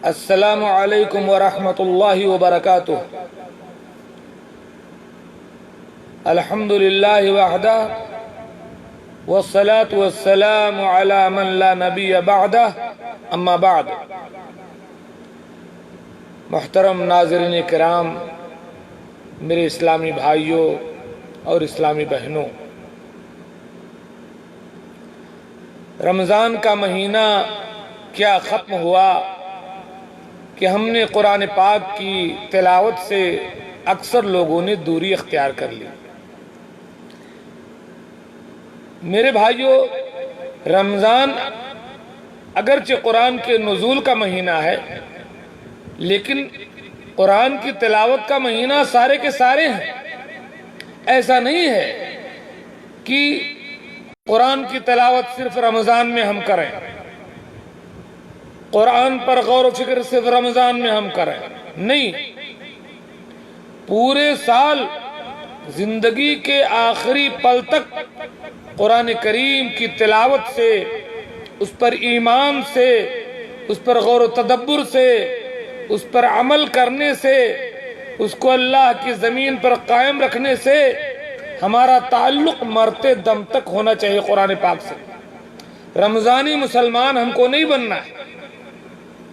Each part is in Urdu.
السلام علیکم ورحمۃ اللہ وبرکاتہ۔ الحمد للہ وحدہ والصلاة والسلام علی من لا نبی بعدہ، اما بعد۔ محترم ناظرین کرام، میرے اسلامی بھائیوں اور اسلامی بہنوں، رمضان کا مہینہ کیا ختم ہوا کہ ہم نے قرآن پاک کی تلاوت سے اکثر لوگوں نے دوری اختیار کر لی۔ میرے بھائیوں، رمضان اگرچہ قرآن کے نزول کا مہینہ ہے، لیکن قرآن کی تلاوت کا مہینہ سارے کے سارے ہیں۔ ایسا نہیں ہے کہ قرآن کی تلاوت صرف رمضان میں ہم کریں، قرآن پر غور و فکر صرف رمضان میں ہم کریں، نہیں، پورے سال زندگی کے آخری پل تک قرآن کریم کی تلاوت سے، اس پر ایمان سے، اس پر غور و تدبر سے، اس پر عمل کرنے سے، اس کو اللہ کی زمین پر قائم رکھنے سے ہمارا تعلق مرتے دم تک ہونا چاہیے قرآن پاک سے۔ رمضانی مسلمان ہم کو نہیں بننا ہے،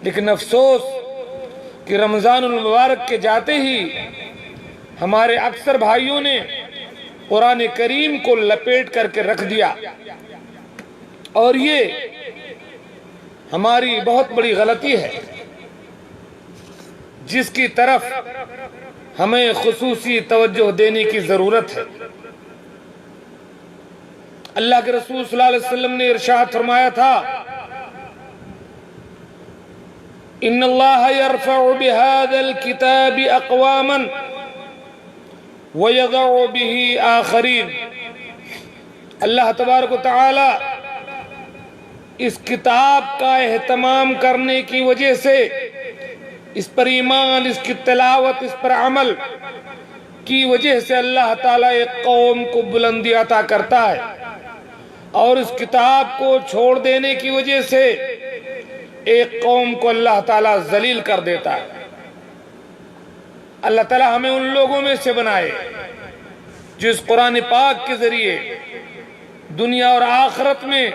لیکن افسوس کہ رمضان المبارک کے جاتے ہی ہمارے اکثر بھائیوں نے قرآن کریم کو لپیٹ کر کے رکھ دیا، اور یہ ہماری بہت بڑی غلطی ہے، جس کی طرف ہمیں خصوصی توجہ دینے کی ضرورت ہے۔ اللہ کے رسول صلی اللہ علیہ وسلم نے ارشاد فرمایا تھا، ان اللہ یرفع بهذا الكتاب اقواما ویضع به آخرین۔ اللہ تبارک و تعالی اس کتاب کا اہتمام کرنے کی وجہ سے، اس پر ایمان، اس کی تلاوت، اس پر عمل کی وجہ سے اللہ تعالیٰ ایک قوم کو بلندی عطا کرتا ہے، اور اس کتاب کو چھوڑ دینے کی وجہ سے ایک قوم کو اللہ تعالیٰ ذلیل کر دیتا ہے۔ اللہ تعالیٰ ہمیں ان لوگوں میں سے بنائے جو اس قرآن پاک کے ذریعے دنیا اور آخرت میں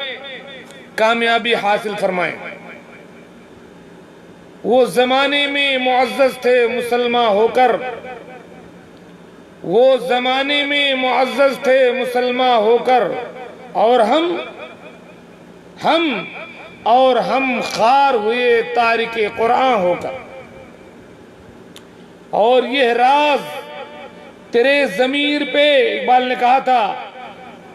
کامیابی حاصل فرمائیں۔ وہ زمانے میں معزز تھے مسلمان ہو کر، وہ زمانے میں معزز تھے مسلمان ہو کر، اور ہم خار ہوئے تارک قرآن ہو کر۔ اور یہ راز تیرے ضمیر پہ، اقبال نے کہا تھا،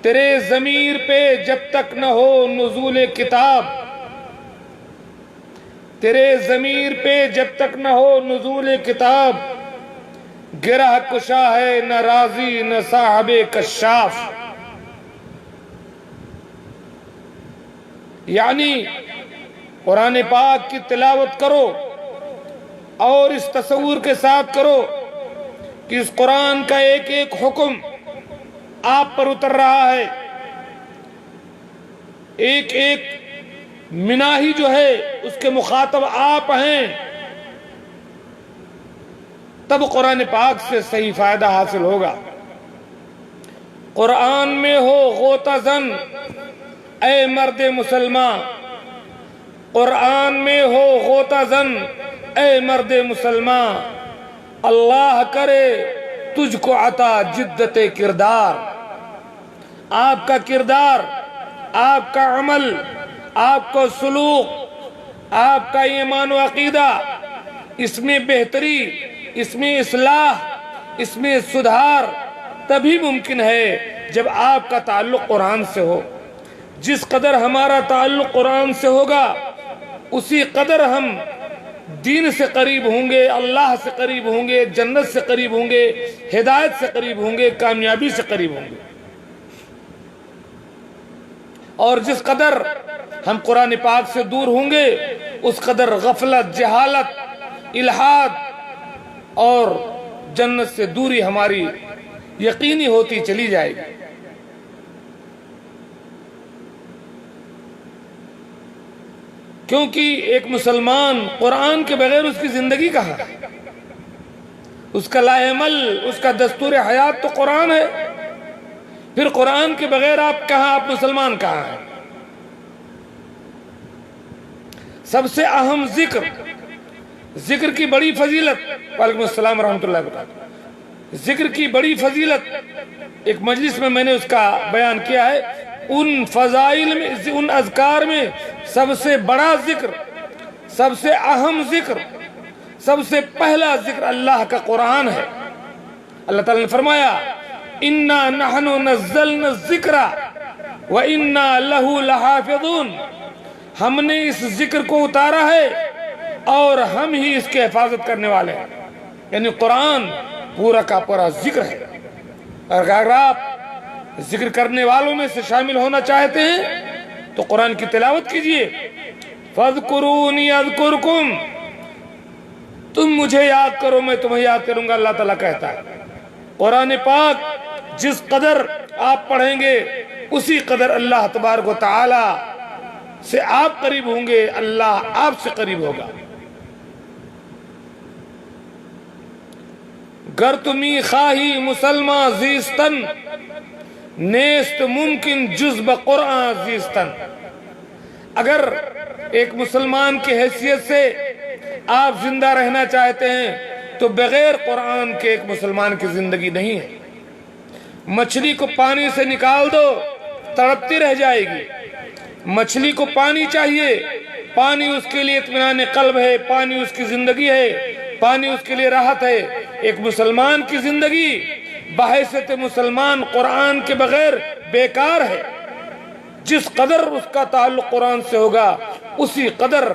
تیرے ضمیر پہ جب تک نہ ہو نزول کتاب، تیرے ضمیر پہ جب تک نہ ہو نزول کتاب، گرہ کشا ہے نہ رازی نہ صاحب کشاف۔ یعنی قرآن پاک کی تلاوت کرو اور اس تصور کے ساتھ کرو کہ اس قرآن کا ایک ایک حکم آپ پر اتر رہا ہے، ایک ایک مناہی جو ہے اس کے مخاطب آپ ہیں، تب قرآن پاک سے صحیح فائدہ حاصل ہوگا۔ قرآن میں ہو غوطہ زن اے مرد مسلمان، قرآن میں ہو غوطہ زن اے مرد مسلمان، اللہ کرے تجھ کو عطا جدت کردار۔ آپ کا کردار، آپ کا عمل، آپ کا سلوک، آپ کا ایمان و عقیدہ، اس میں بہتری، اس میں اصلاح، اس میں سدھار تبھی ممکن ہے جب آپ کا تعلق قرآن سے ہو۔ جس قدر ہمارا تعلق قرآن سے ہوگا، اسی قدر ہم دین سے قریب ہوں گے، اللہ سے قریب ہوں گے، جنت سے قریب ہوں گے، ہدایت سے قریب ہوں گے، کامیابی سے قریب ہوں گے۔ اور جس قدر ہم قرآن پاک سے دور ہوں گے، اس قدر غفلت، جہالت، الحاد اور جنت سے دوری ہماری یقینی ہوتی چلی جائے گی۔ کیونکہ ایک مسلمان قرآن کے بغیر اس کی زندگی کہاں ہے؟ اس کا لاعمل، اس کا دستور حیات تو قرآن ہے، پھر قرآن کے بغیر آپ کہاں، آپ مسلمان کہاں ہیں؟ سب سے اہم ذکر کی بڑی فضیلت، وعلیکم السلام ورحمۃ اللہ وبرکاتہ، ذکر کی بڑی فضیلت ایک مجلس میں نے اس کا بیان کیا ہے۔ ان فضائل میں، ان اذکار میں سب سے بڑا ذکر، سب سے اہم ذکر، سب سے پہلا ذکر اللہ کا قرآن ہے۔ اللہ تعالیٰ نے فرمایا اِنَّا نَحْنُ نَزَّلْنَا الذِّكْرَ وَإِنَّا لَهُ لَحَافِظُونَ، ہم نے اس ذکر کو اتارا ہے اور ہم ہی اس کے حفاظت کرنے والے ہیں۔ یعنی قرآن پورا کا پورا ذکر ہے، اور اگر آپ ذکر کرنے والوں میں سے شامل ہونا چاہتے ہیں تو قرآن کی تلاوت کیجئے۔ فَاذْكُرُونِي أَذْكُرْكُمْ، تم مجھے یاد کرو میں تمہیں یاد کروں گا، اللہ تعالیٰ کہتا ہے۔ قرآن پاک جس قدر آپ پڑھیں گے اسی قدر اللہ تبارک و تعالی سے آپ قریب ہوں گے، اللہ آپ سے قریب ہوگا۔ گر تمی خواہی مسلمہ زیستن، نیست ممکن جز بقرآن زیستن، اگر ایک مسلمان کی حیثیت سے آپ زندہ رہنا چاہتے ہیں تو بغیر قرآن کے ایک مسلمان کی زندگی نہیں ہے۔ مچھلی کو پانی سے نکال دو تڑپتی رہ جائے گی، مچھلی کو پانی چاہیے، پانی اس کے لیے اطمینان قلب ہے، پانی اس کی زندگی ہے، پانی اس کے لیے راحت ہے۔ ایک مسلمان کی زندگی بحیثیت مسلمان قرآن کے بغیر بیکار ہے۔ جس قدر اس کا تعلق قرآن سے ہوگا اسی قدر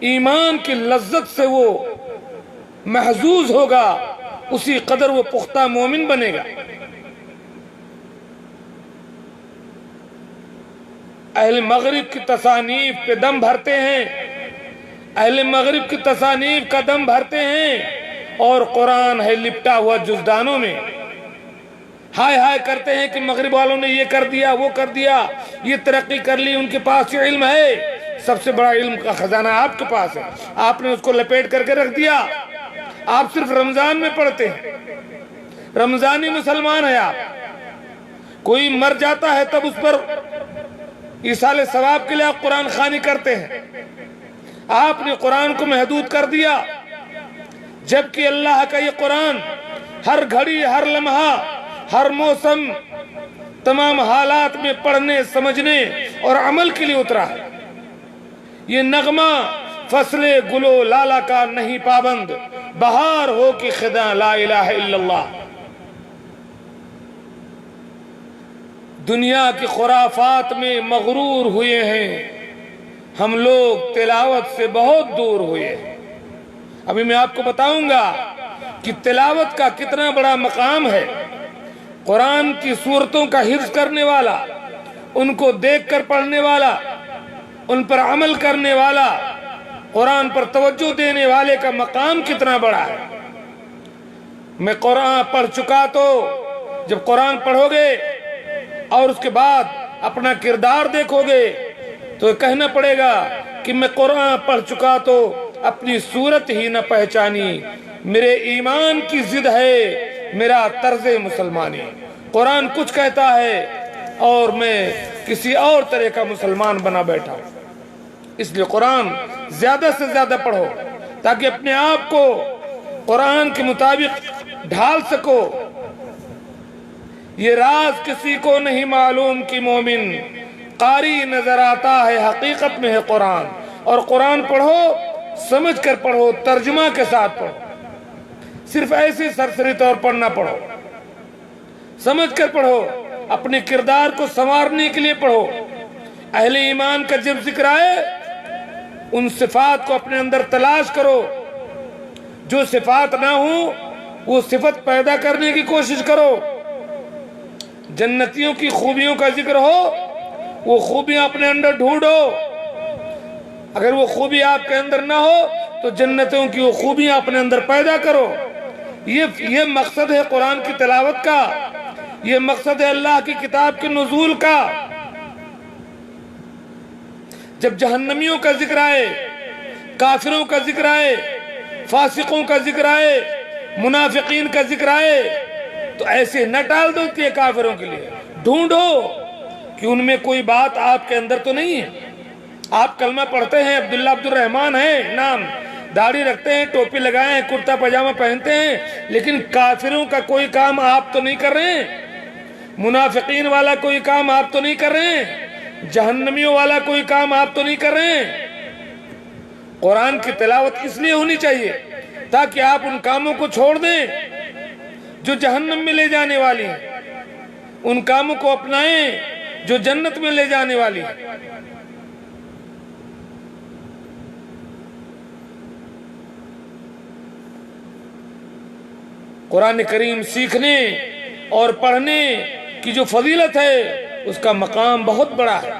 ایمان کی لذت سے وہ محظوظ ہوگا، اسی قدر وہ پختہ مومن بنے گا۔ اہل مغرب کی تصانیف پہ دم بھرتے ہیں، اہل مغرب کی تصانیف کا دم بھرتے ہیں، اور قرآن ہے لپٹا ہوا جزدانوں میں۔ ہائے ہائے کرتے ہیں کہ مغرب والوں نے یہ کر دیا، وہ کر دیا، یہ ترقی کر لی، ان کے پاس یہ علم ہے۔ سب سے بڑا علم کا خزانہ آپ کے پاس ہے، آپ نے اس کو لپیٹ کر کے رکھ دیا۔ آپ صرف رمضان میں پڑھتے ہیں، رمضانی مسلمان ہیں آپ۔ کوئی مر جاتا ہے تب اس پر ایصال ثواب کے لیے آپ قرآن خوانی کرتے ہیں۔ آپ نے قرآن کو محدود کر دیا، جبکہ اللہ کا یہ قرآن ہر گھڑی، ہر لمحہ، ہر موسم، تمام حالات میں پڑھنے، سمجھنے اور عمل کے لیے اترا ہے۔ یہ نغمہ فصل گلو لالا کا نہیں پابند، بہار ہو کی خدا لا الہ الا اللہ۔ دنیا کی خرافات میں مغرور ہوئے ہیں ہم لوگ، تلاوت سے بہت دور ہوئے ہیں۔ ابھی میں آپ کو بتاؤں گا کہ تلاوت کا کتنا بڑا مقام ہے۔ قرآن کی سورتوں کا حفظ کرنے والا، ان کو دیکھ کر پڑھنے والا، ان پر عمل کرنے والا، قرآن پر توجہ دینے والے کا مقام کتنا بڑا ہے۔ میں قرآن پڑھ چکا، تو جب قرآن پڑھو گے اور اس کے بعد اپنا کردار دیکھو گے تو کہنا پڑے گا کہ میں قرآن پڑھ چکا تو اپنی صورت ہی نہ پہچانی، میرے ایمان کی ضد ہے میرا طرز مسلمانی۔ قرآن کچھ کہتا ہے اور میں کسی اور طرح کا مسلمان بنا بیٹھا ہوں۔ اس لیے قرآن زیادہ سے زیادہ پڑھو تاکہ اپنے آپ کو قرآن کے مطابق ڈھال سکو۔ یہ راز کسی کو نہیں معلوم کہ مومن قاری نظر آتا ہے، حقیقت میں ہے قرآن۔ اور قرآن پڑھو، سمجھ کر پڑھو، ترجمہ کے ساتھ پڑھو، صرف ایسی سرسری طور پر نہ پڑھو، سمجھ کر پڑھو، اپنے کردار کو سنوارنے کے لیے پڑھو۔ اہل ایمان کا جب ذکر آئے ان صفات کو اپنے اندر تلاش کرو، جو صفات نہ ہوں وہ صفت پیدا کرنے کی کوشش کرو۔ جنتیوں کی خوبیوں کا ذکر ہو، وہ خوبیاں اپنے اندر ڈھونڈو۔ اگر وہ خوبی آپ کے اندر نہ ہو تو جنتوں کی وہ خوبیاں اپنے اندر پیدا کرو۔ یہ مقصد ہے قرآن کی تلاوت کا، یہ مقصد ہے اللہ کی کتاب کے نزول کا۔ جب جہنمیوں کا ذکر آئے، کافروں کا ذکر آئے، فاسقوں کا ذکر آئے، منافقین کا ذکر آئے، تو ایسے نہ ٹال دو کہ کافروں کے لیے ڈھونڈو کہ ان میں کوئی بات آپ کے اندر تو نہیں ہے۔ آپ کلمہ پڑھتے ہیں، عبداللہ عبد الرحمن ہے نام، داڑھی رکھتے ہیں، ٹوپی لگائے ہیں، کرتا پاجامہ پہنتے ہیں، لیکن کافروں کا کوئی کام آپ تو نہیں کر رہے ہیں، منافقین والا کوئی کام آپ تو نہیں کر رہے ہیں، جہنمیوں والا کوئی کام آپ تو نہیں کر رہے ہیں۔ قرآن کی تلاوت اس لیے ہونی چاہیے تاکہ آپ ان کاموں کو چھوڑ دیں جو جہنم میں لے جانے والی ہیں، ان کاموں کو اپنائیں جو جنت میں لے جانے والی ہیں۔ قرآن کریم سیکھنے اور پڑھنے کی جو فضیلت ہے اس کا مقام بہت بڑا ہے۔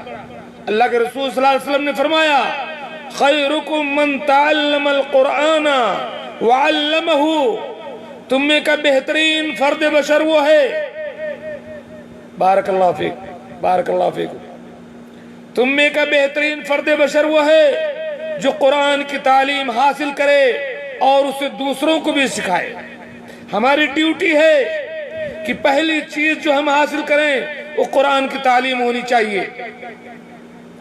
اللہ کے رسول صلی اللہ علیہ وسلم نے فرمایا خیرکم من تعلم القرآن وعلمہ، تم میں کا بہترین فرد بشر وہ ہے، بارک اللہ فیک، بارک اللہ فیک، تم میں کا بہترین فرد بشر وہ ہے جو قرآن کی تعلیم حاصل کرے اور اسے دوسروں کو بھی سکھائے۔ ہماری ڈیوٹی ہے کہ پہلی چیز جو ہم حاصل کریں وہ قرآن کی تعلیم ہونی چاہیے۔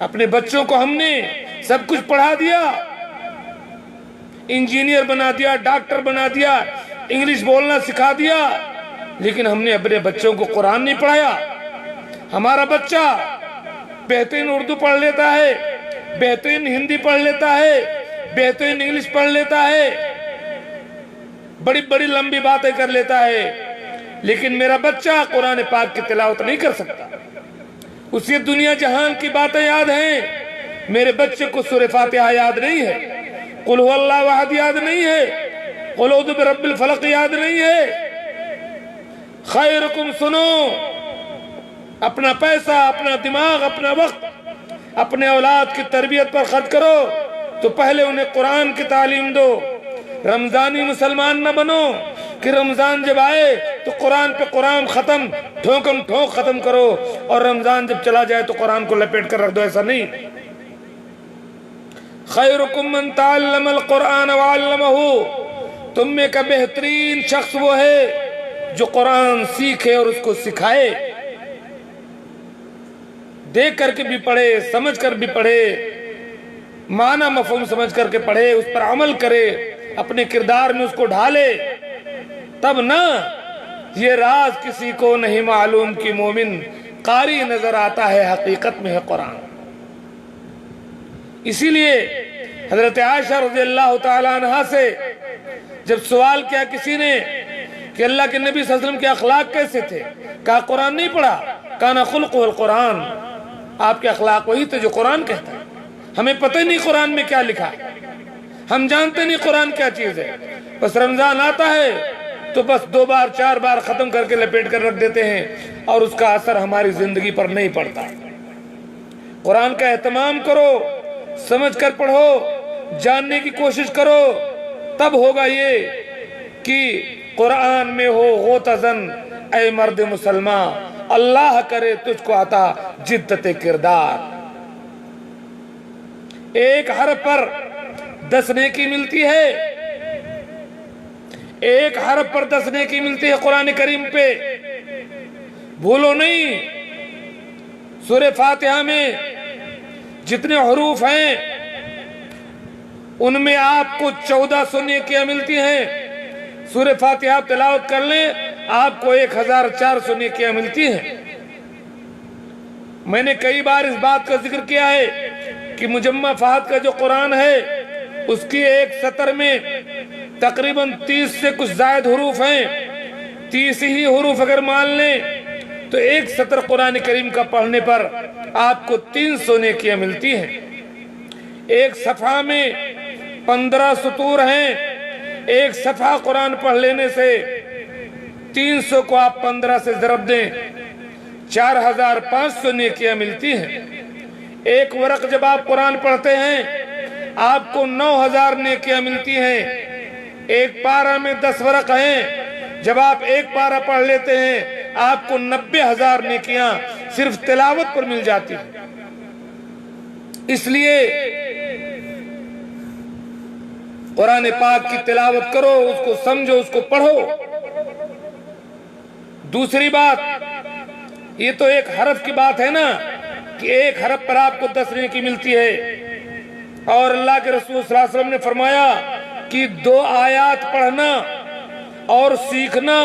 اپنے بچوں کو ہم نے سب کچھ پڑھا دیا، انجینئر بنا دیا، ڈاکٹر بنا دیا، انگلش بولنا سکھا دیا، لیکن ہم نے اپنے بچوں کو قرآن نہیں پڑھایا۔ ہمارا بچہ بہترین اردو پڑھ لیتا ہے، بہترین ہندی پڑھ لیتا ہے، بہترین انگلش پڑھ لیتا ہے، بڑی بڑی لمبی باتیں کر لیتا ہے، لیکن میرا بچہ قرآن پاک کی تلاوت نہیں کر سکتا۔ اسے دنیا جہان کی باتیں یاد ہیں، میرے بچے کو سورہ فاتحہ یاد نہیں ہے، قل هو اللہ احد یاد نہیں ہے، قل اعوذ برب الفلق یاد نہیں ہے۔ خیرکم، سنو، اپنا پیسہ، اپنا دماغ، اپنا وقت اپنے اولاد کی تربیت پر خرچ کرو تو پہلے انہیں قرآن کی تعلیم دو۔ رمضانی مسلمان نہ بنو کہ رمضان جب آئے تو قرآن پہ قرآن ختم، ٹھوکم ٹھوک ختم کرو، اور رمضان جب چلا جائے تو قرآن کو لپیٹ کر رکھ دو، ایسا نہیں۔ خیرکم من تعلم القرآن وعلمہ، تم میں کا بہترین شخص وہ ہے جو قرآن سیکھے اور اس کو سکھائے، دیکھ کر کے بھی پڑھے، سمجھ کر بھی پڑھے، معنی مفہوم سمجھ کر کے پڑھے، اس پر عمل کرے، اپنے کردار میں اس کو ڈھالے، تب نہ یہ راز کسی کو نہیں معلوم کہ مومن قاری نظر آتا ہے، حقیقت میں ہے قرآن۔ اسی لیے حضرت عائشہ رضی اللہ تعالیٰ عنہ سے جب سوال کیا کسی نے کہ اللہ کے نبی صلی اللہ علیہ وسلم کے اخلاق کیسے تھے، کہا قرآن نہیں پڑھا، کانا خلقہ القرآن، آپ کے اخلاق وہی تھے جو قرآن کہتا ہے۔ ہمیں پتہ نہیں قرآن میں کیا لکھا ہے، ہم جانتے نہیں قرآن کیا چیز ہے، بس رمضان آتا ہے تو بس 2 بار 4 بار ختم کر کے لپیٹ کر رکھ دیتے ہیں اور اس کا اثر ہماری زندگی پر نہیں پڑتا۔ قرآن کا اہتمام کرو، سمجھ کر پڑھو، جاننے کی کوشش کرو، تب ہوگا یہ کہ قرآن میں ہو غوطہ زن اے مرد مسلمان، اللہ کرے تجھ کو عطا جدت کردار۔ ایک حرف پر 10 نیکی ملتی ہے، ایک حرف پر 10 نیکی ملتی ہے قرآن کریم پہ، بھولو نہیں۔ سورہ فاتحہ میں جتنے حروف ہیں ان میں آپ کو 1400 نیکیاں ملتی ہیں۔ سورہ فاتحہ تلاوت کر لیں، آپ کو 1400 نیکیاں ملتی ہیں۔ میں نے کئی بار اس بات کا ذکر کیا ہے کہ مجمع فہد کا جو قرآن ہے اس کی ایک سطر میں تقریباً 30 سے کچھ زائد حروف ہیں، 30 ہی حروف اگر مان لیں تو ایک سطر قرآن کریم کا پڑھنے پر آپ کو 300 نیکیاں ملتی ہیں۔ ایک صفحہ میں 15 سطور ہیں، ایک صفحہ قرآن پڑھ لینے سے 300 کو آپ 15 سے ضرب دیں، 4500 نیکیاں ملتی ہیں۔ ایک ورق جب آپ قرآن پڑھتے ہیں آپ کو 9000 نیکیاں ملتی ہیں۔ ایک پارہ میں 10 ورق ہیں، جب آپ ایک پارہ پڑھ لیتے ہیں آپ کو 90000 نیکیاں صرف تلاوت پر مل جاتی ہیں۔ اس لیے قرآن پاک کی تلاوت کرو، اس کو سمجھو، اس کو پڑھو۔ دوسری بات، یہ تو ایک حرف کی بات ہے نا کہ ایک حرف پر آپ کو 10 نیکی ملتی ہے، اور اللہ کے رسول صلی اللہ علیہ وسلم نے فرمایا کہ 2 آیات پڑھنا اور سیکھنا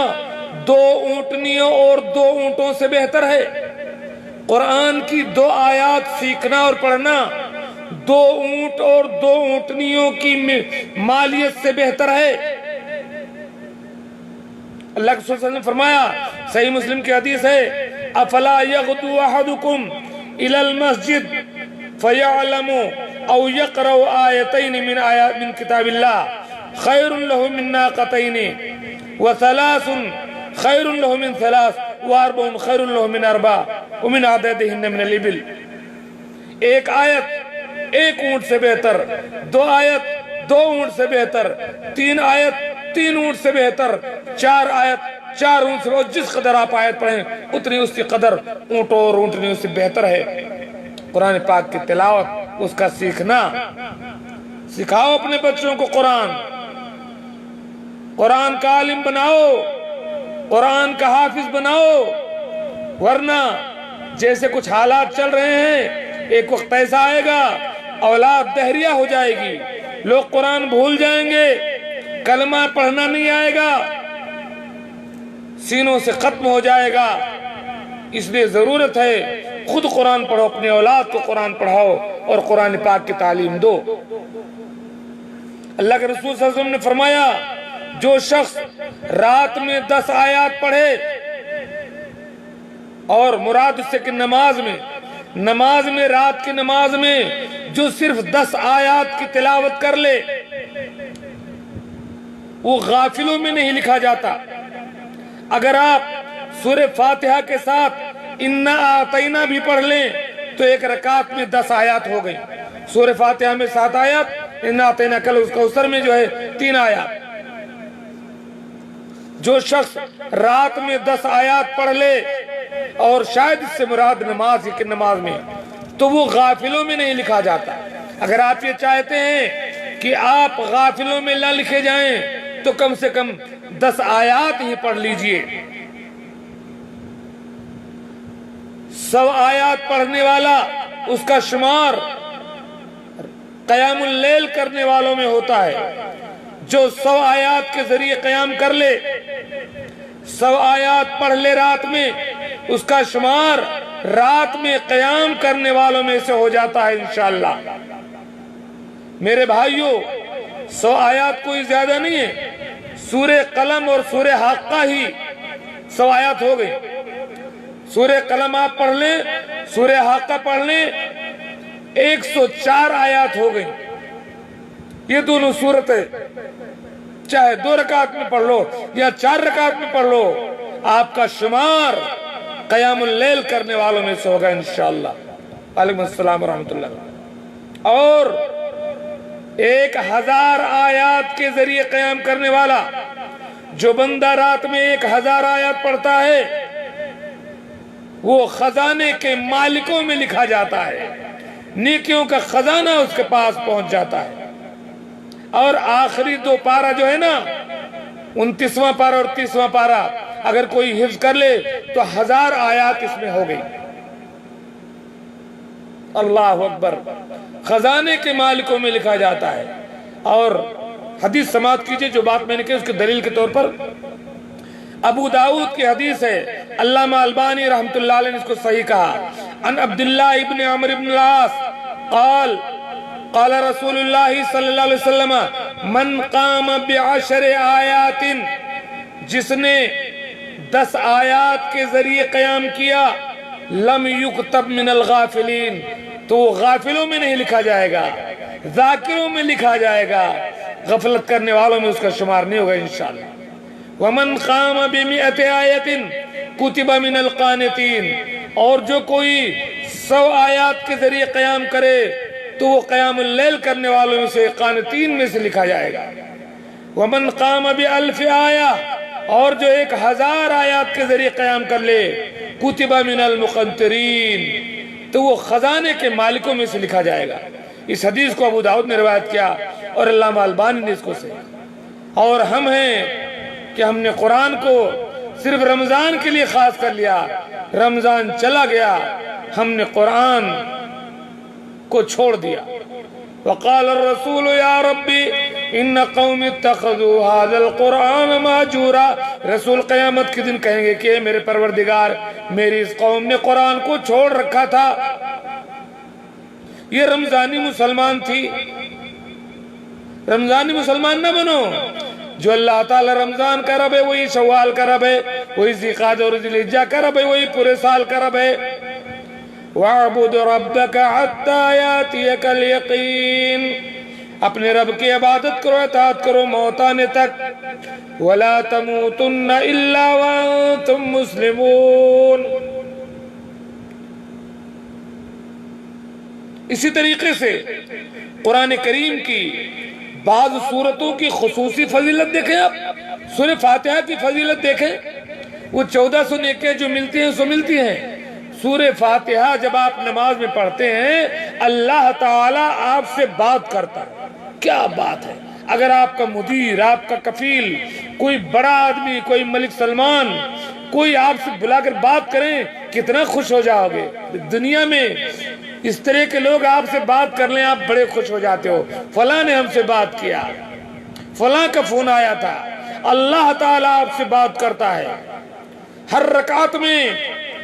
2 اونٹنیوں اور 2 اونٹوں سے بہتر ہے۔ قرآن کی 2 آیات سیکھنا اور پڑھنا 2 اونٹ اور 2 اونٹنیوں کی مالیت سے بہتر ہے۔ اللہ کے رسول صلی اللہ علیہ وسلم نے فرمایا، صحیح مسلم کی حدیث ہے، افلا یغدو احدکم الی المسجد فیعلم او یقرأ آیتین من کتاب اللہ خیر له من ناقتین وثلاث خیر له من 3 واربع خیر له من 4 ومن عددهن من الابل۔ ایک آیت 1 اونٹ سے بہتر، 2 آیت 2 اونٹ سے بہتر، 3 آیت 3 اونٹ سے بہتر، 4 آیت 4 اونٹ سے بہتر۔ جس قدر آپ آیت پڑھیں اتنی اس کی قدر اونٹوں اور اونٹنیوں سے بہتر ہے۔ قرآن پاک کی تلاوت، اس کا سیکھنا، سکھاؤ اپنے بچوں کو قرآن کا عالم بناؤ، قرآن کا حافظ بناؤ، ورنہ جیسے کچھ حالات چل رہے ہیں ایک وقت ایسا آئے گا اولاد دہریہ ہو جائے گی، لوگ قرآن بھول جائیں گے، کلمہ پڑھنا نہیں آئے گا، سینوں سے ختم ہو جائے گا۔ اس لیے ضرورت ہے خود قرآن پڑھو، اپنے اولاد کو قرآن پڑھاؤ اور قرآن پاک کی تعلیم دو۔ اللہ کے رسول صلی اللہ علیہ وسلم نے فرمایا، جو شخص رات میں 10 آیات پڑھے، اور مراد اس سے کہ نماز میں رات کی نماز میں جو صرف 10 آیات کی تلاوت کر لے، وہ غافلوں میں نہیں لکھا جاتا۔ اگر آپ سورہ فاتحہ کے ساتھ انا اعطینا بھی پڑھ لیں تو 1 رکعت میں 10 آیات ہو گئی۔ سورہ فاتحہ میں 7 آیات، انا اعطینا الکوثر میں جو ہے 3 آیات۔ جو شخص رات میں 10 آیات پڑھ لے، اور شاید اس سے مراد نماز ہی کہ نماز میں، تو وہ غافلوں میں نہیں لکھا جاتا۔ اگر آپ یہ چاہتے ہیں کہ آپ غافلوں میں نہ لکھے جائیں تو کم سے کم 10 آیات ہی پڑھ لیجئے۔ 100 آیات پڑھنے والا، اس کا شمار قیام اللیل کرنے والوں میں ہوتا ہے۔ جو 100 آیات کے ذریعے قیام کر لے، 100 آیات پڑھ لے رات میں، اس کا شمار رات میں قیام کرنے والوں میں سے ہو جاتا ہے انشاءاللہ۔ میرے بھائیوں، 100 آیات کوئی زیادہ نہیں ہے۔ سورہ قلم اور سورہ حاقہ ہی 100 آیات ہو گئی۔ سورہ قلم آپ پڑھ لیں، سورہ حاقہ پڑھ لیں، 104 آیات ہو گئی۔ یہ دونوں سورتیں چاہے 2 رکعت میں پڑھ لو یا 4 رکعت میں پڑھ لو، آپ کا شمار قیام اللیل کرنے والوں میں سے ہوگا انشاءاللہ۔ علیکم السلام ورحمۃ اللہ۔ اور 1000 آیات کے ذریعے قیام کرنے والا، جو بندہ رات میں 1000 آیات پڑھتا ہے، وہ خزانے کے مالکوں میں لکھا جاتا ہے، نیکیوں کا خزانہ اس کے پاس پہنچ جاتا ہے۔ اور آخری 2 پارہ جو ہے نا، 29واں پارہ اور 30واں پارہ، اگر کوئی حفظ کر لے تو 1000 آیات اس میں ہو گئی۔ اللہ اکبر، خزانے کے مالکوں میں لکھا جاتا ہے۔ اور حدیث سماعت کیجئے، جو بات میں نے کی اس کے دلیل کے طور پر ابو داؤد کی حدیث ہے، علامہ البانی رحمت اللہ علیہ نے اس کو صحیح کہا۔ عن عبداللہ ابن عمرو بن العاص قال قال رسول اللہ صلی اللہ علیہ وسلم، من قام ب10 آیات، جس نے 10 آیات کے ذریعے قیام کیا، لم یکتب من الغافلین، تو وہ غافلوں میں نہیں لکھا جائے گا، ذاکروں میں لکھا جائے گا، غفلت کرنے والوں میں اس کا شمار نہیں ہوگا انشاءاللہ۔ ومن قام ب100 آیت کتب من القانتین، اور جو کوئی 100 آیات کے ذریعے قیام کرے تو وہ قیام اللیل کرنے والوں میں سے، قانتین میں سے لکھا جائے گا۔ ومن قام ب1000 آیہ، اور جو 1000 آیات کے ذریعے قیام کر لے، کتب من المقنطرین، تو وہ خزانے کے مالکوں میں سے لکھا جائے گا۔ اس حدیث کو ابو داؤد نے روایت کیا اور علامہ البانی نے اس کو صحیح۔ اور ہم ہیں کہ ہم نے قرآن کو صرف رمضان کے لیے خاص کر لیا، رمضان چلا گیا ہم نے قرآن کو چھوڑ دیا۔ وقال الرسول یا ربی ان قوم اتخذوا هذا القرآن مہجورا، رسول قیامت کے دن کہیں گے کہ میرے پروردگار میری اس قوم نے قرآن کو چھوڑ رکھا تھا۔ یہ رمضانی مسلمان تھی، رمضانی مسلمان نہ بنو۔ جو اللہ تعالی رمضان کا رب ہے وہی شوال کا رب ہے، وہی ذی-القعدہ اور ذی-الحجہ کا رب ہے، وہی پورے سال کا رب ہے۔ وَاعْبُدْ رَبَّكَ حَتَّى يَأْتِيَكَ الْيَقِينُ، اپنے رب کی عبادت کرو، اطاعت کرو موت آنے تک۔ وَلَا تَمُوتُنَّ إِلَّا وَأَنْتُمْ مُسْلِمُونَ۔ اسی طریقے سے قرآن کریم کی بعض سورتوں کی خصوصی فضیلت دیکھیں آپ، سورہ فاتحہ کی فضیلت دیکھیں، وہ 1400 نیکیاں جو ملتی ہیں سو ملتی ہیں۔ سورہ فاتحہ جب آپ نماز میں پڑھتے ہیں اللہ تعالیٰ آپ سے بات کرتا ہے، کیا بات ہے۔ اگر آپ کا مدیر، آپ کا کفیل، کوئی بڑا آدمی، کوئی ملک سلمان، کوئی آپ سے بلا کر بات کریں کتنا خوش ہو جاؤ گے۔ دنیا میں اس طرح کے لوگ آپ سے بات کر لیں آپ بڑے خوش ہو جاتے ہو، فلاں نے ہم سے بات کیا، فلاں کا فون آیا تھا۔ اللہ تعالیٰ آپ سے بات کرتا ہے ہر رکعت میں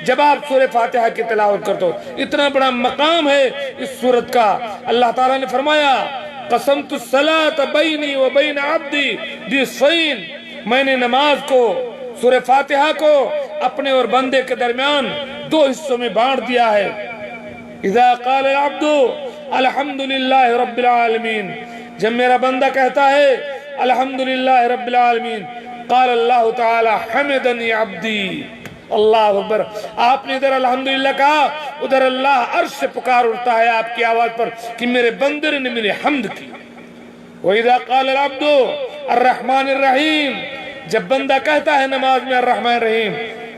جب آپ سورہ فاتحہ کی تلاوت کرتے ہو۔ اتنا بڑا مقام ہے اس سورت کا۔ اللہ تعالیٰ نے فرمایا قسمت الصلاۃ بینی و بین عبدی بنصفین، میں نے نماز کو، سورہ فاتحہ کو اپنے اور بندے کے درمیان 2 حصوں میں بانٹ دیا ہے۔ اذا قال العبد الحمدللہ رب العالمین، جب میرا بندہ کہتا ہے الحمدللہ رب العالمین، قال اللہ تعالی حمدنی عبدی، اللہ اکبر۔ آپ نے ادھر الحمدللہ کہا، ادھر اللہ عرش سے پکار اٹھتا ہے آپ کی آواز پر کہ میرے بندے نے میری حمد کی۔ وَإِذَا قَالَ الْعَبْدُ الرحمن الرحیم، جب بندہ کہتا ہے نماز میں الرحمن الرحیم،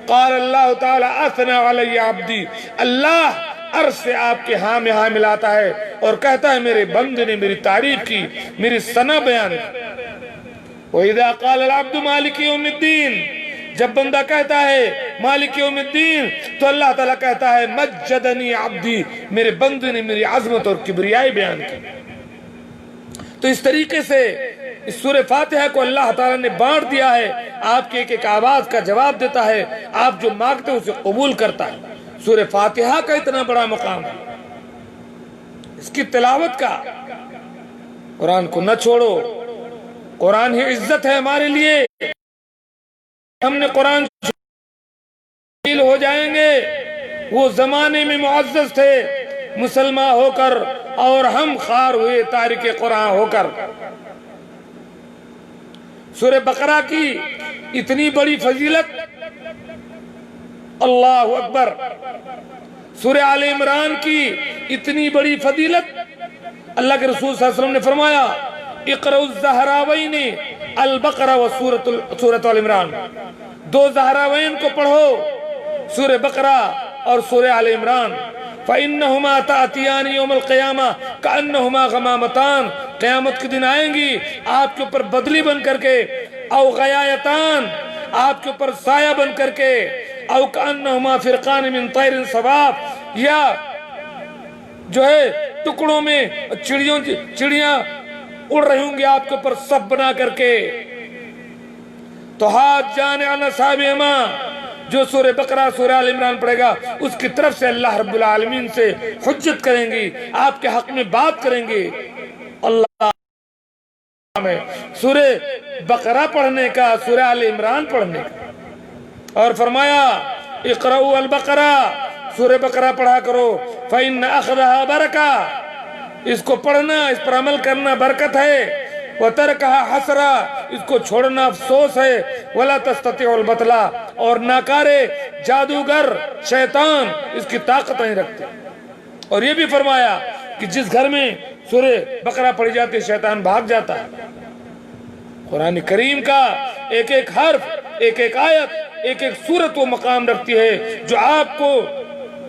قال اللہ تعالی اثنى علی عبدی، اللہ عرش سے آپ کے ہاں میں ہاں ملاتا ہے اور کہتا ہے میرے بندے نے میری تعریف کی، میری ثنا بیان کی۔ وَإِذَا قَالَ الْعَبْدُ مَالِكِ يَوْمِ الدِّينِ، جب بندہ کہتا ہے مالک یوم الدین تو اللہ تعالیٰ کہتا ہے مجدنی عبدی، میرے بندے نے میری عظمت اور کبریائی بیان کی۔ تو اس طریقے سے اس سورہ فاتحہ کو اللہ تعالیٰ نے بانٹ دیا ہے، آپ کے ایک آواز کا جواب دیتا ہے، آپ جو مانگتے ہیں اسے قبول کرتا ہے۔ سورہ فاتحہ کا اتنا بڑا مقام ہے، اس کی تلاوت کا۔ قرآن کو نہ چھوڑو، قرآن ہی عزت ہے ہمارے لیے۔ ہم نے قرآن شامل ہو جائیں گے، وہ زمانے میں معزز تھے مسلمان ہو کر اور ہم خار ہوئے تارک قرآن ہو کر۔ سورہ بقرہ کی اتنی بڑی فضیلت، اللہ اکبر۔ سورہ آل عمران کی اتنی بڑی فضیلت، اللہ کے رسول صلی اللہ علیہ وسلم نے فرمایا اقرؤ الزہراوین البقرہ و سورۃ آل عمران، 2 زہراوین کو پڑھو، سورہ بقرہ اور سورہ آل عمران۔ فَإِنَّهُمَا تَأْتِيَانِ يَوْمَ الْقِيَامَةِ كَأَنَّهُمَا غَمَامَتَانِ، قیامت کے دن آئیں گی آپ کے اوپر بدلی بن کر کے، او غیایتان، آپ کے اوپر سایہ بن کر کے، او كَأَنَّهُمَا فِرْقَانِ مِنْ طَيْرٍ صَوَافٍ، یا جو ہے ٹکڑوں میں چڑیاں اڑ رہی ہوں گی آپ کے اوپر سب بنا کر کے۔ تو ہاتھ جانے عن اصحابہما، جو سورہ بقرہ سورہ آل عمران پڑھے گا اس کی طرف سے اللہ رب العالمین سے حجت کریں گی، آپ کے حق میں بات کریں گے۔ اللہ میں سورہ بقرہ پڑھنے کا، سورہ آل عمران پڑھنے کا، اور فرمایا اقرؤوا البقرہ، سورہ بقرہ پڑھا کرو، فإن أخذها برکہ، اس کو پڑھنا، اس پر عمل کرنا برکت ہے، وَتَرْكَهَا حَسْرَةٌ، اس کو چھوڑنا افسوس ہے، وَلَا تَسْتَطِيعُ الْبَطْلَةَ، اور ناکارے جادوگر شیطان اس کی طاقت نہیں رکھتے۔ اور یہ بھی فرمایا کہ جس گھر میں سورہ بقرہ پڑھی جاتی ہے شیطان بھاگ جاتا ہے۔ قرآن کریم کا ایک ایک حرف، ایک ایک آیت، ایک ایک سورت وہ مقام رکھتی ہے جو آپ کو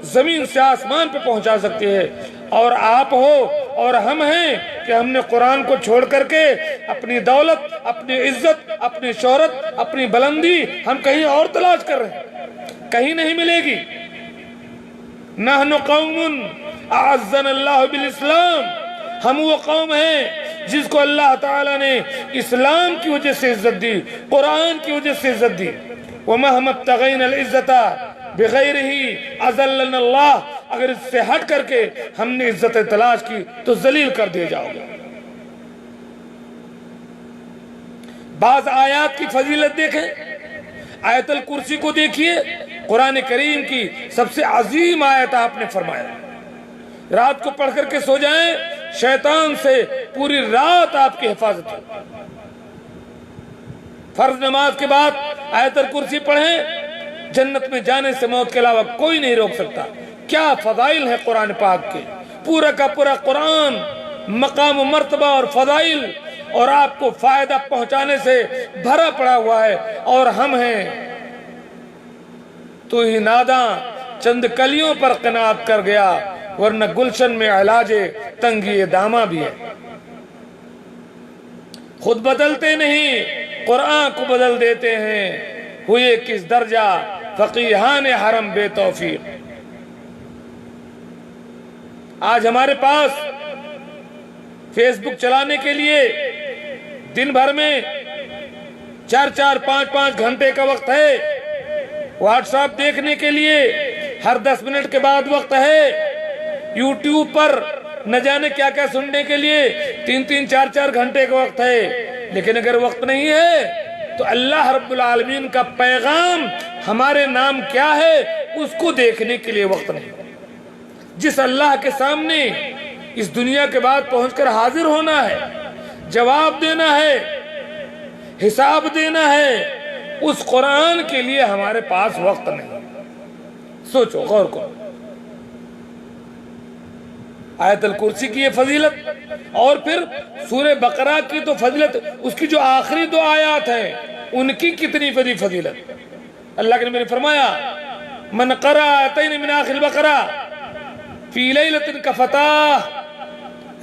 زمین سے آسمان پہ پہنچا سکتی ہے. اور آپ ہو اور ہم ہیں کہ ہم نے قرآن کو چھوڑ کر کے اپنی دولت، اپنی عزت، اپنی شہرت، اپنی بلندی ہم کہیں اور تلاش کر رہے ہیں، کہیں نہیں ملے گی. نحن قوم اعزنا اللہ بالاسلام، ہم وہ قوم ہیں جس کو اللہ تعالیٰ نے اسلام کی وجہ سے عزت دی، قرآن کی وجہ سے عزت دی. وَمَهْمَا ابْتَغَيْنَا الْعِزَّةَ بِغَيْرِهِ أَذَلَّنَا اللَّهُ، اگر اس سے ہٹ کر کے ہم نے عزت تلاش کی تو ذلیل کر دیے جاؤ گے. بعض آیات کی فضیلت دیکھیں، آیت الکرسی کو دیکھیے، قرآن کریم کی سب سے عظیم آیت آپ نے فرمایا. رات کو پڑھ کر کے سو جائیں، شیطان سے پوری رات آپ کی حفاظت ہو. فرض نماز کے بعد آیت الکرسی پڑھیں، جنت میں جانے سے موت کے علاوہ کوئی نہیں روک سکتا. کیا فضائل ہے قرآن پاک کے، پورا کا پورا قرآن مقام و مرتبہ اور فضائل اور آپ کو فائدہ پہنچانے سے بھرا پڑا ہوا ہے. اور ہم ہیں تو ہی ناداں چند کلیوں پر قناعت کر گیا، ورنہ گلشن میں علاج تنگی داماں بھی ہے. خود بدلتے نہیں، قرآن کو بدل دیتے ہیں. ہوئے کس درجہ فقیہان حرم بے توفیق. آج ہمارے پاس فیس بک چلانے کے لیے دن بھر میں 4-4 5-5 گھنٹے کا وقت ہے. واٹس ایپ دیکھنے کے لیے ہر 10 منٹ کے بعد وقت ہے. یوٹیوب پر نہ جانے کیا کیا سننے کے لیے 3-3 4-4 گھنٹے کا وقت ہے. لیکن اگر وقت نہیں ہے تو اللہ رب العالمین کا پیغام ہمارے نام کیا ہے اس کو دیکھنے کے لیے وقت نہیں. جس اللہ کے سامنے اس دنیا کے بعد پہنچ کر حاضر ہونا ہے، جواب دینا ہے، حساب دینا ہے، اس قرآن کے لیے ہمارے پاس وقت نہیں. سوچو، غور کرو. آیت الکرسی کی یہ فضیلت، اور پھر سورہ بقرہ کی تو فضیلت، اس کی جو آخری 2 آیات ہیں ان کی کتنی بڑی فضیلت. اللہ کے نبی نے فرمایا من قرأ آیتین من آخر البقرہ فی لیلۃ کفتاہ،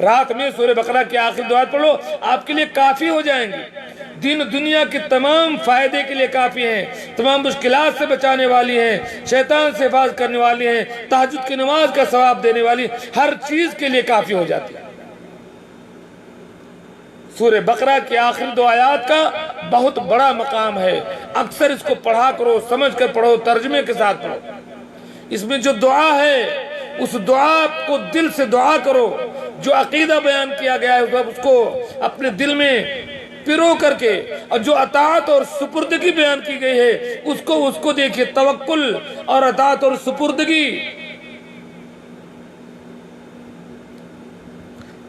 رات میں سورہ بقرہ کی آخری 2 آیات پڑھو، آپ کے لیے کافی ہو جائیں گی. دین دنیا کے تمام فائدے کے لیے کافی ہیں، تمام مشکلات سے بچانے والی ہیں، شیطان سے حفاظت کرنے والی ہیں، تہجد کی نماز کا ثواب دینے والی، ہر چیز کے لیے کافی ہو جاتی ہے. سورہ بقرہ کی آخری 2 آیات کا بہت بڑا مقام ہے. اکثر اس کو پڑھا کرو، سمجھ کر پڑھو، ترجمے کے ساتھ پڑھو. اس میں جو دعا ہے اس دعا کو دل سے دعا کرو. جو عقیدہ بیان کیا گیا ہے اس کو اپنے دل میں پیرو کر کے، اور جو اطاعت اور سپردگی بیان کی گئی ہے اس کو دیکھیے. توکل اور اطاعت اور سپردگی.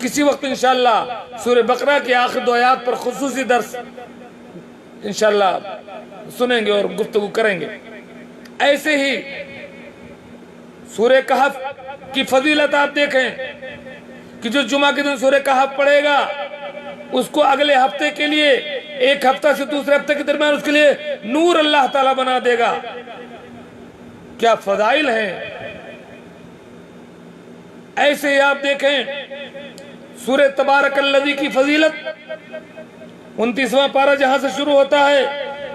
کسی وقت انشاءاللہ سورہ بقرہ کی آخر 2 آیات پر خصوصی درس انشاءاللہ سنیں گے اور گفتگو کریں گے. ایسے ہی سورہ کہف کی فضیلت آپ دیکھیں کہ جو جمعہ کے دن سورہ کہف پڑھے گا اس کو اگلے ہفتے کے لیے، ایک ہفتہ سے دوسرے ہفتے کے درمیان اس کے لیے نور اللہ تعالیٰ بنا دے گا. کیا فضائل ہیں. ایسے ہی آپ دیکھیں سورہ تبارک الذی کی فضیلت، 29واں پارہ جہاں سے شروع ہوتا ہے،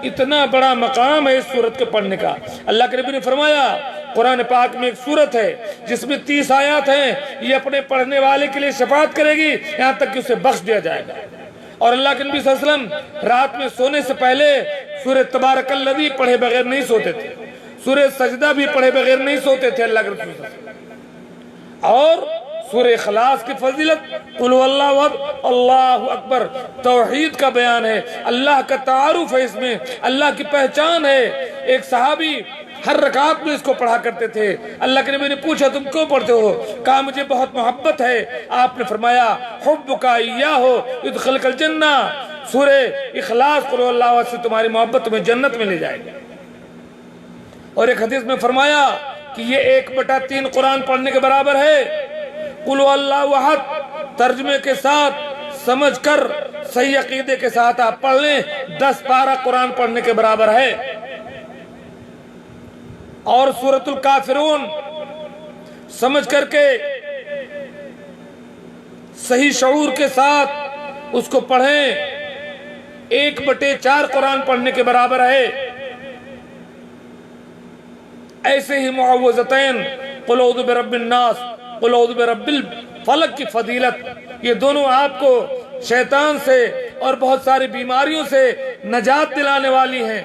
اتنا بڑا مقام ہے اس سورت کے پڑھنے کا. اللہ کے نبی نے فرمایا قرآن پاک میں ایک سورت ہے جس میں 30 آیات ہیں، یہ اپنے پڑھنے والے کے لیے شفاعت کرے گی یہاں تک کہ اسے بخش دیا جائے گا. اور اللہ کے نبی صلی اللہ علیہ وسلم رات میں سونے سے پہلے سورہ تبارک الذی پڑھے بغیر نہیں سوتے تھے، سورہ سجدہ بھی پڑھے بغیر نہیں سوتے تھے اللہ کے رسول صلی اللہ علیہ وسلم. اور سورہ اخلاص کی فضیلت، قل هو اللہ احد اللہ اکبر، توحید کا بیان ہے، اللہ کا تعارف ہے، اس میں اللہ کی پہچان ہے. ایک صحابی ہر رکعت میں اس کو پڑھا کرتے تھے. اللہ کے نبی نے پوچھا تم کیوں پڑھتے ہو؟ کہا مجھے بہت محبت ہے. آپ نے فرمایا حبک ایاہ یدخلک الجنہ، سورہ اخلاص قل هو اللہ احد سے تمہاری محبت تمہیں جنت میں لے جائے گی. اور ایک حدیث میں فرمایا کہ یہ 1/3 قرآن پڑھنے کے برابر ہے. قل هو اللہ احد ترجمے کے ساتھ سمجھ کر صحیح عقیدے کے ساتھ آپ پڑھ لیں، 10 پارہ قرآن پڑھنے کے برابر ہے. اور سورۃ الکافرون سمجھ کر کے صحیح شعور کے ساتھ اس کو پڑھیں. 1/4 قرآن پڑھنے کے برابر ہے. ایسے ہی معوذتین قل اعوذ برب الناس قل اعوذ برب الفلق کی فضیلت، یہ دونوں آپ کو شیطان سے اور بہت ساری بیماریوں سے نجات دلانے والی ہیں.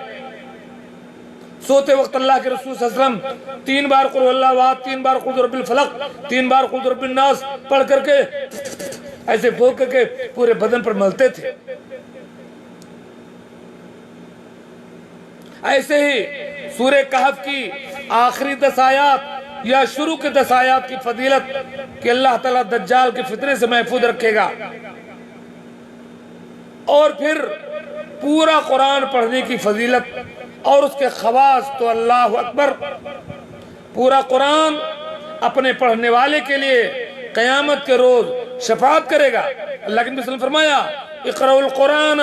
سوتے وقت اللہ کے رسول صلی اللہ علیہ وسلم 3 بار قل اللہ احد، 3 بار قل رب الفلق، 3 بار قل رب الناس پڑھ کر کے ایسے پھونک کر کے پورے بدن پر ملتے تھے. ایسے ہی سورہ کہف کی آخری 10 آیات یا شروع کے 10 آیات کی فضیلت کہ اللہ تعالیٰ دجال کے فتنے سے محفوظ رکھے گا. اور پھر پورا قرآن پڑھنے کی فضیلت اور اس کے خواص. تو اللہ اکبر، پورا قرآن اپنے پڑھنے والے کے لیے قیامت کے روز شفاعت کرے گا. اللہ کے نبی صلی اللہ علیہ وسلم فرمایا اقرأوا القرآن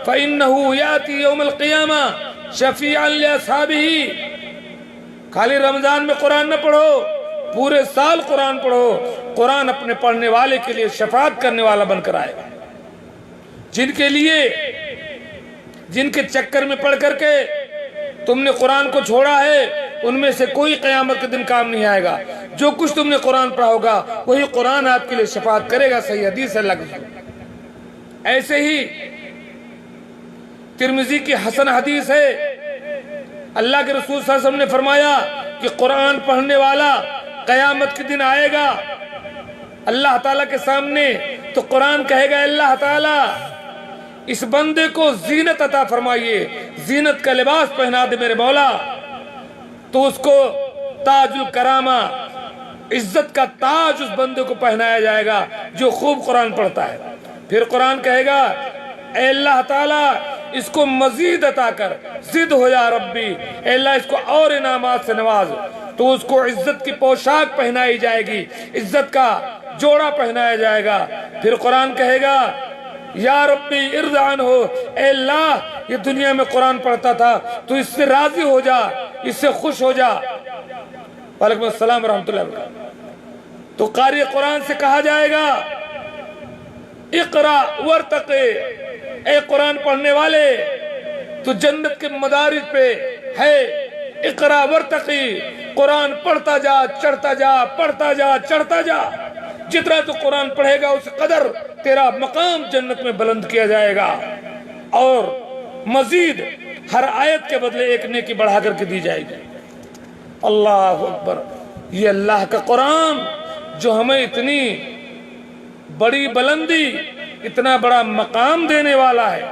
فإنه يأتي يوم القيامة شفيعا لأصحابه. خالی رمضان میں قرآن نہ پڑھو، پورے سال قرآن پڑھو. قرآن اپنے پڑھنے والے کے لیے شفاعت کرنے والا بن کر آئے گا. جن کے چکر میں پڑھ کر کے تم نے قرآن کو چھوڑا ہے، ان میں سے کوئی قیامت کے دن کام نہیں آئے گا. جو کچھ تم نے قرآن پڑھا ہوگا وہی قرآن آپ کے لیے شفاعت کرے گا. صحیح حدیث ہے. ایسے ہی ترمذی کی حسن حدیث ہے. اللہ کے رسول صلی اللہ علیہ وسلم نے فرمایا کہ قرآن پڑھنے والا قیامت کے دن آئے گا اللہ تعالیٰ کے سامنے، تو قرآن کہے گا اللہ تعالیٰ اس بندے کو زینت عطا فرمائیے، زینت کا لباس پہنا دے میرے مولا. تو اس کو تاج الکرامہ، عزت کا تاج اس بندے کو پہنایا جائے گا جو خوب قرآن پڑھتا ہے. پھر قرآن کہے گا اے اللہ تعالیٰ اس کو مزید عطا کر، زد ہو یا ربی، اے اللہ اس کو اور انعامات سے نواز. تو اس کو عزت کی پوشاک پہنائی جائے گی، عزت کا جوڑا پہنایا جائے گا. پھر قرآن کہے گا یا ربی ارض عنہ، اے اللہ یہ دنیا میں قرآن پڑھتا تھا تو اس سے راضی ہو جا، اس سے خوش ہو جا. وعلیکم السلام ورحمۃ اللہ وبرکاتہ. تو قاری قرآن سے کہا جائے گا اقرا ورتقی، اے قرآن پڑھنے والے تو جنت کے مدارج پہ ہے. اقرا ورتقی، قرآن پڑھتا جا، چڑھتا جا، پڑھتا جا، چڑھتا جا. جتنا تو قرآن پڑھے گا اس قدر تیرا مقام جنت میں بلند کیا جائے گا، اور مزید ہر آیت کے بدلے ایک نیکی بڑھا کر کے دی جائے گی. اللہ اکبر. یہ اللہ کا قرآن جو ہمیں اتنی بڑی بلندی، اتنا بڑا مقام دینے والا ہے.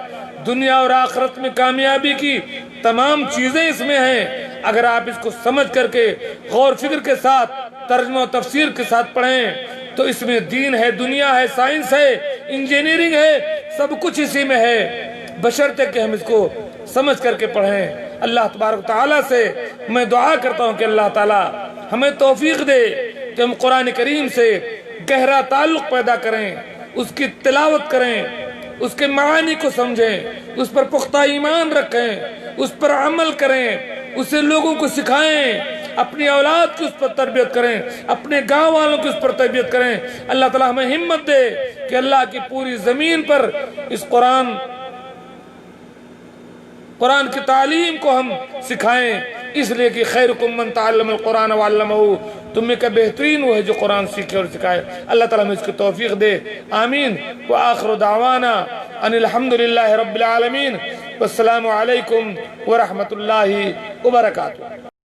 دنیا اور آخرت میں کامیابی کی تمام چیزیں اس میں ہیں. اگر آپ اس کو سمجھ کر کے غور فکر کے ساتھ ترجمہ و تفسیر کے ساتھ پڑھیں تو اس میں دین ہے، دنیا ہے، سائنس ہے، انجینئرنگ ہے، سب کچھ اسی میں ہے، بشرطے کہ ہم اس کو سمجھ کر کے پڑھیں. اللہ تبارک و تعالیٰ سے میں دعا کرتا ہوں کہ اللہ تعالیٰ ہمیں توفیق دے کہ ہم قرآن کریم سے گہرا تعلق پیدا کریں، اس کی تلاوت کریں، اس کے معانی کو سمجھیں، اس پر پختہ ایمان رکھیں، اس پر عمل کریں، اسے لوگوں کو سکھائیں، اپنی اولاد کی اس پر تربیت کریں، اپنے گاؤں والوں کی اس پر تربیت کریں. اللہ تعالیٰ ہمیں ہمت دے کہ اللہ کی پوری زمین پر اس قرآن کی تعلیم کو ہم سکھائیں. اس لیے کہ خیرکم من تعلم القرآن وعلمہ، تم میں کا بہترین وہ ہے جو قرآن سیکھے اور سکھائے. اللہ تعالیٰ ہمیں اس کی توفیق دے. آمین. وآخر دعوانا ان الحمدللہ رب العالمین. والسلام علیکم ورحمۃ اللہ وبرکاتہ.